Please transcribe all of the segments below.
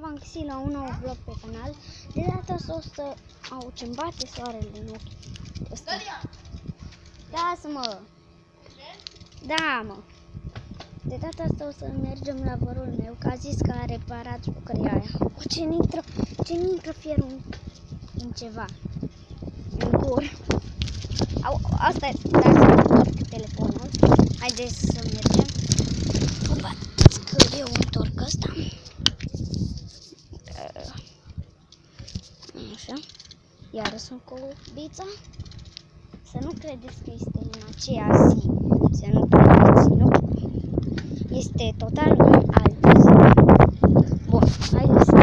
v-am găsit la un nou vlog pe canal. De data asta o să... Au, ce-mi bate soarele în ochi. Lasă-mă! Da, mă! De data asta o să mergem la vărul meu, că a zis că a reparat jucăria aia. O, ce intră fierul în ceva. În gur. Asta e, dar să întorc telefonul. Haideți să mergem. Opa, că eu întorc ăsta. Așa. Iară sunt cu bița. Să nu credeți că este în aceea zi. Să nu credeți, nu. Este total în altă zi. Bun, haideți să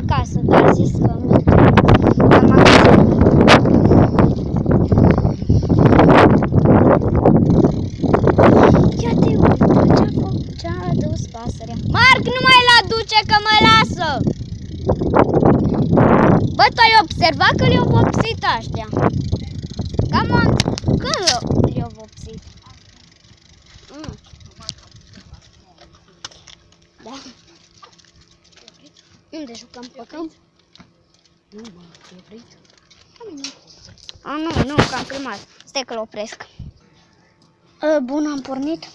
acasă, dar a zis că merge la magazin. Ia te uite, ce-a adus pasărea. Marc, nu mai l-aduce că mă lasă! Bă, tu ai observat că le-au vopsit ăștia? Cam când le-au vopsit? Da. Unde jucăm pe câmp? Nu, mă, te oprit? Nu, că am filmat. Stai că-l opresc. Bun, am pornit.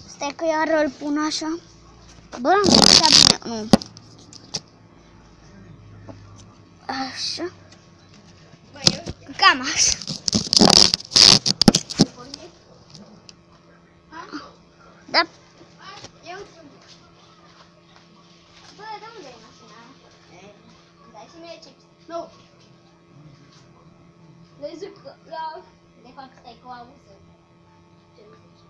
Stai că iar îl pun așa. Bă, am făcut bine. Nu. Așa. Cam așa. Da. Bă, de unde e mașina? Dai și mie chips. Nu. Le zic că de fapt stai cu auză. Ce nu zici?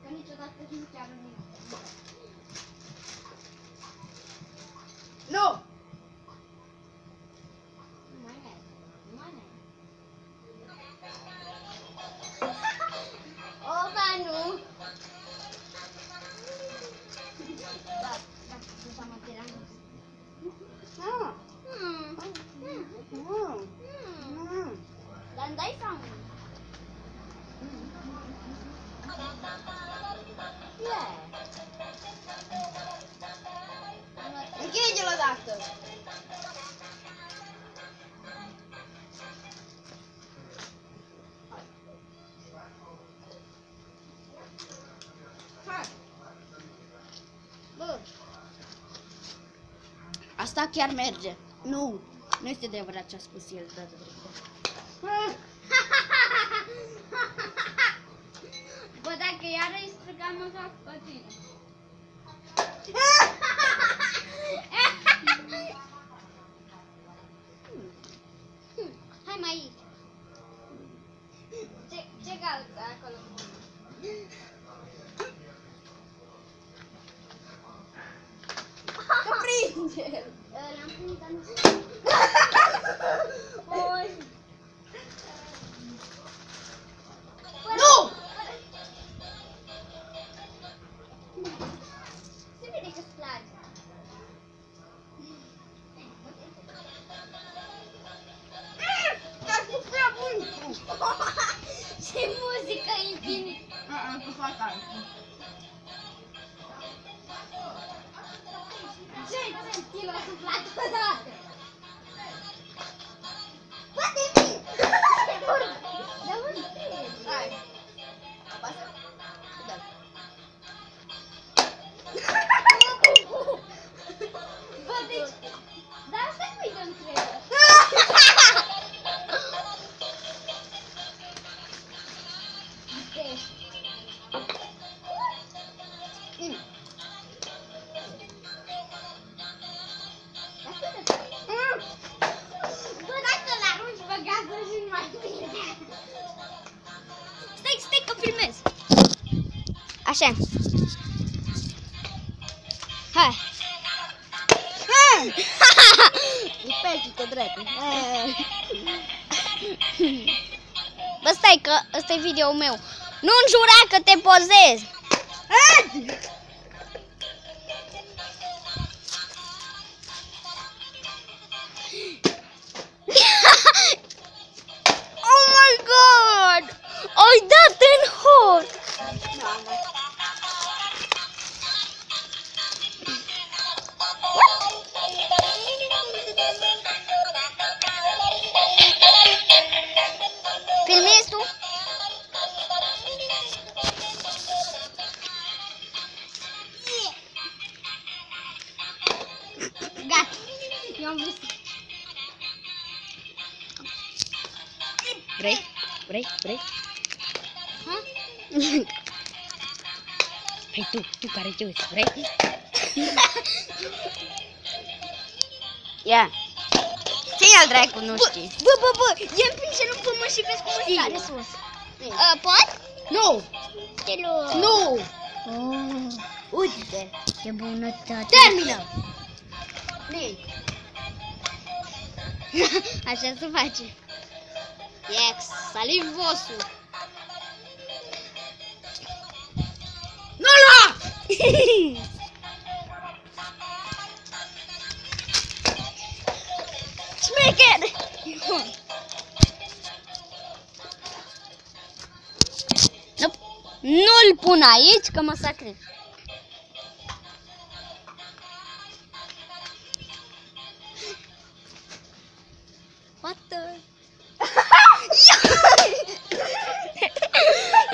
Că niciodată nu chiar nu nimic. Nu! Nu mai merg. Nu mai merg. Opa, nu! Da, nu s-a mă tirat. Dar-mi dai seama. Închide-l odată! Hai! Bă, Asta chiar merge. Nu! Nu este adevărat ce a spus el data trecută. bă, dacă iară îi strigam, mă fac pe tine. Hai mai aici. Ce caută acolo? Că prinde-l! L-am prins, dar nu știu. Oi. Nu! Se vede că-ți place. Dar cu prea bun! Ce muzică infinit! Cu fata. Ce ți l-a suflat odată? Bă, de mine! De unde? Hai! Apasă! Da. Bă, deci... Dar asta nu-i dăm credă. Bă, dacă l-arunci pe gază și nu mai bine. Stai că filmez. Așa. Hai. Lipește-te, dracu! Bă, stai că ăsta e video-ul meu. Nu înjura că te pozezi. Vrei? Vrei? Vrei? Ha? Vrei tu care te uiți, vrei? Ia. Ține-l dracu, nu știi. Bă, e împinge în pământ și vezi cum îți sare sus. Pot? Nu! Te lu. Nu! Oh, Uite! ce bunătate. Termină! Play! Așa se face. Yes! Saliv vosul! Nu lua! Șmecher! Nu-l pun aici că mă sacrific. What the...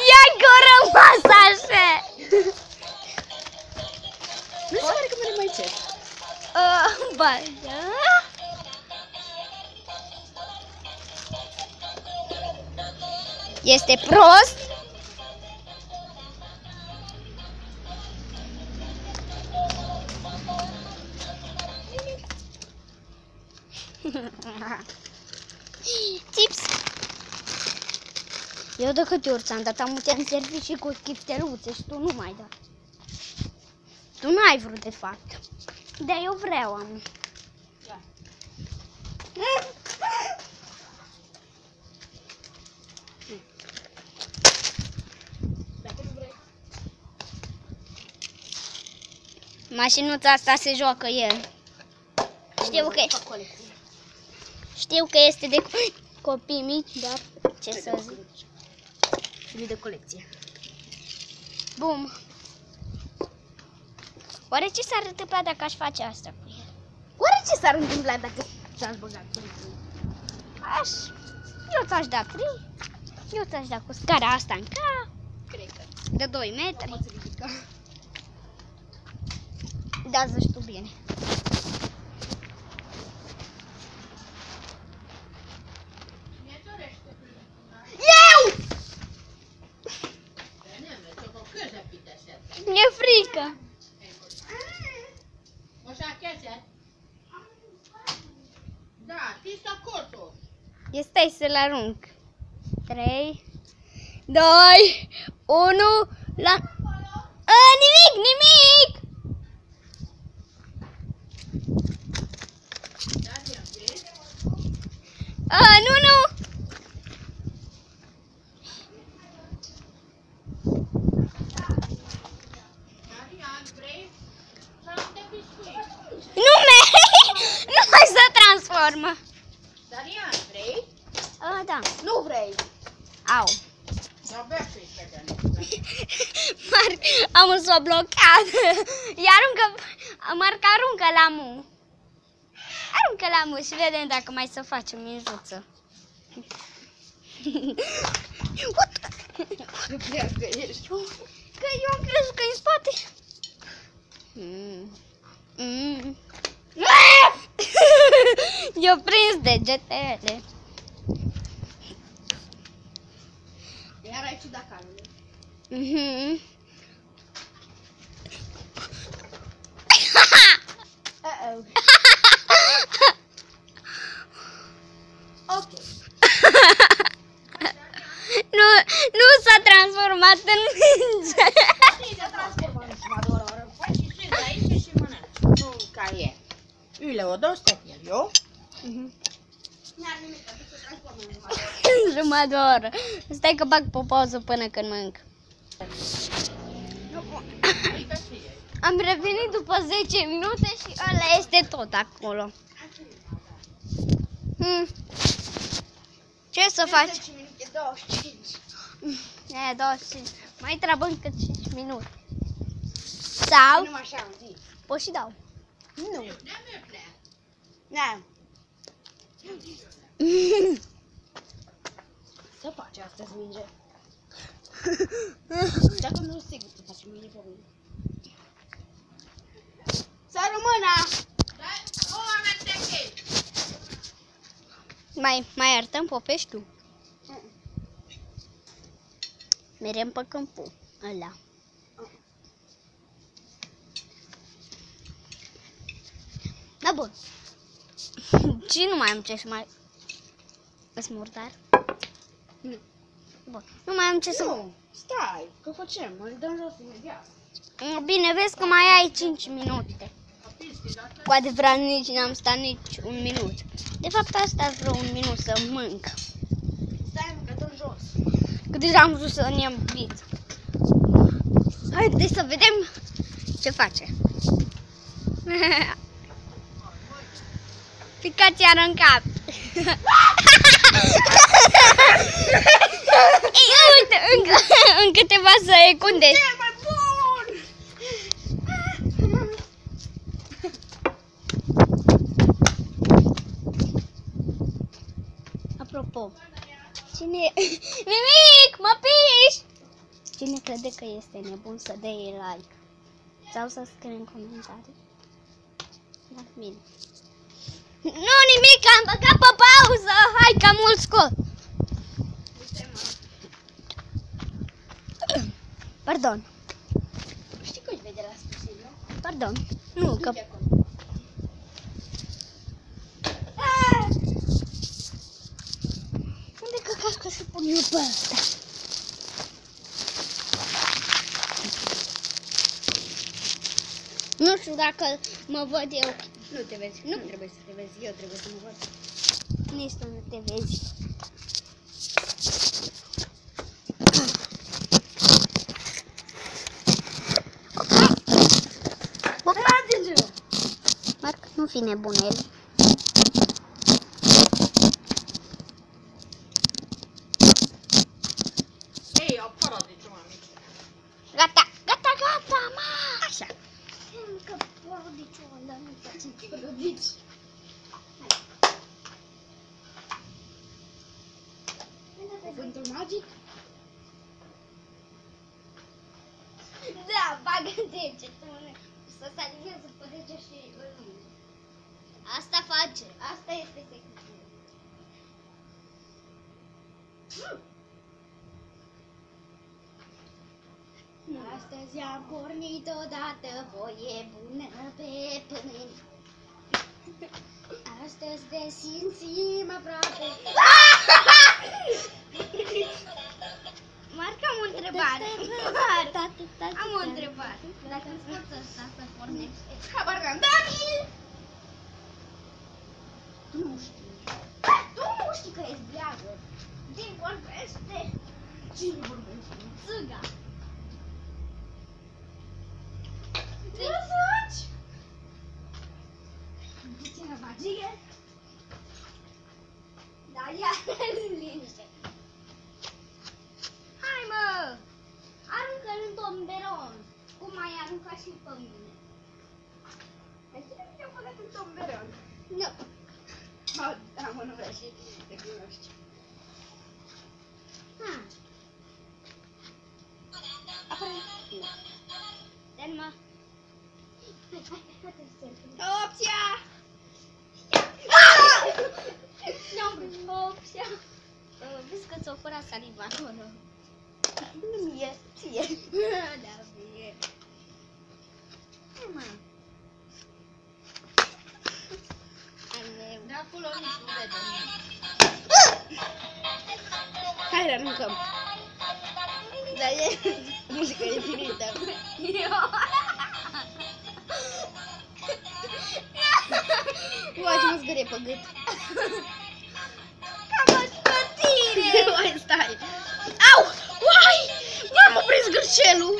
Ia-i că a rămas așa! Nu se pare că merg mai încet. Ba, da. Este prost? Tips! Eu de câte ori ți-am dat, am uite în servicii cu chifteluțe și tu nu mai dat. Tu n-ai vrut de fapt. Dar eu vreau am. Da. Dacă nu vrei. Mașinuța asta se joacă el. Știu că este de copii mici, dar ce să zic. Film de colecție. Bum. Oare ce s-ar întâmpla dacă aș face asta cu el? Oare ce s-ar întâmpla dacă ți-aș băgat până? Eu ți-aș da 3. Eu ți-aș da cu scara asta în cap. Cred că. De 2 metri. Poți ridica. Da, zici tu bine. Eu! Mi-e frică. Stai să-l arunc. 3, 2, 1, la... Nimic! Nu! Nu mai se transformă. Darian, vrei? Da. Nu vrei. Au. Am s-o blocat. Marc aruncă la mu. Aruncă la mu și vedem dacă mai să facem minjuță. Că eu am crezut că e în spate. Eu prins degetele. Iar ai ciudat calul. Ok. Nu s-a transformat în minge. S-a transformat în jumătate. Faci și sus aici și mănânci. Nu ca e. Ile o dos te eu. N-are nimic, că se transformă în jumătate. Jumătate de oră. Stai că bag pe pauză până când mănânc. Am revenit după 10 minute și ăla este tot acolo. Ce să faci? 10 minute, 25. 25. Mai treabă încă 5 minute. Sau? Nu așa am zis. Poți și dau. Nu. Da. Să faci astăzi minge. Dacă nu sigur să faci mâine pe mine. Să rămână! Mai arătăm popești tu? Merem pe câmpul ăla. Da, bun. Și nu mai am ce să mai... Îți murdar? Nu. Bun. Nu mai am ce să... Nu, stai, că facem, îl dăm jos imediat. Bine, vezi că mai ai 5 minute. Cu adevărat nici n-am stat nici un minut. De fapt, asta vreo un minut să mânc. Stai, mă, că dăm jos. Că deja am vrut să ne iau pizza. Haideți să vedem ce face. Picați iar în cap. Ei, uite, în câteva secunde. E mai bun! Apropo, cine... Nimic, mă piși! Cine crede că este nebun să dea like sau să scrie în comentarii? Da, bine. Nu, nimic, am băgat pe pauză. Hai că mult scot. Pardon. Știi că își vede la sfârșit, nu? Pardon. Nu, că... Uite acolo. Unde căcați că să pun eu pe ăsta? Nu știu dacă mă văd eu. Nu te vezi, nu trebuie să te vezi, eu trebuie să mă văd. Nici tu nu te vezi. Marc, nu fi nebunel. Ei, afară de ce mai mici. Gata, gata, gata, ma! Așa. Încă porodiciul ăla, nu facem porodici. Cuvântul magic? Da, bagă degetul să se alinează pe deget și asta face, asta este secretul. Astăzi am pornit odată voie bună pe pământ. Astăzi ne simțim aproape. Marc, am o întrebare. Am o întrebare. Dacă îți poți ăsta să pornești. Habar n-am, Dani! Tu nu știi. Tu nu știi că ești bleagă. Din vorbește. Cine vorbește? Țâga. Ce faci? Puțină magie. Dar ia în liniște. Hai mă! Aruncă în tomberon. Cum ai aruncat și pe mine. Ai cine mi-a băgat în tomberon? Nu. Da, mă, nu vrea și te cunoști. Ha. Dă-mă. Opția! Ne-am prins opția. Vezi că ți-o fără saliva acolo. Nu mie, ție. Da, bine. Hai mă. Al meu. De acolo nici nu vede. Hai, le aruncăm. Dar e muzică infinită. Uai, ce mă zgârie pe gât. Cam spătire. Uai, stai. Au! Uai! M-am oprit zgârcelul.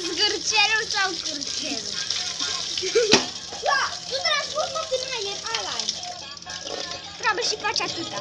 Zgârcelul sau cârcelul? Da, tu transformă în aer, ăla. Trebuie și faci atâta.